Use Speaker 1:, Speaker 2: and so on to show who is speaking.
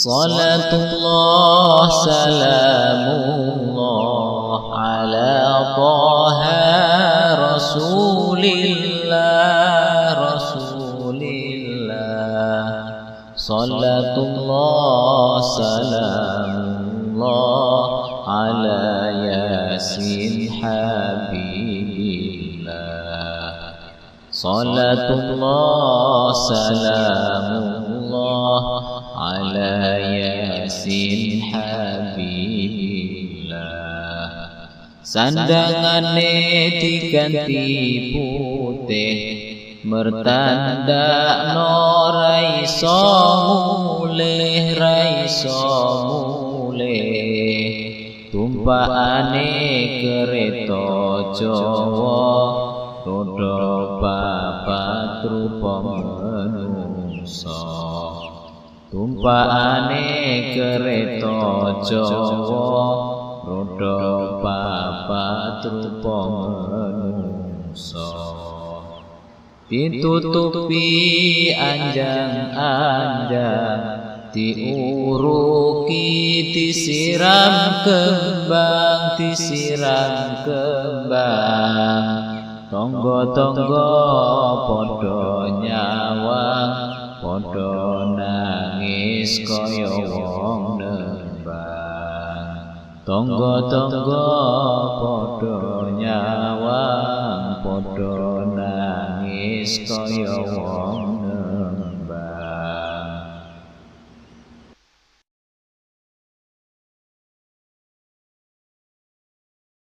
Speaker 1: Salatullah salamullah ala Taha Rasulillah Salatullah salamullah ala Yasin Habibillah Salatullah salamullah ala Yasin Habibillah Sandangane diganti putih mertanda no raiso mulih tumpaane kereta Jawa roda papat rupa manungsa tumpaane kereta Jawa roda papat rupa manungsa ditutupi anjang-anjang diuruki disiram kembang tonggo-tonggo podo nyawang podo nangis kaya wong nembang tonggo-tonggo podo nyawang podo nangis kaya wong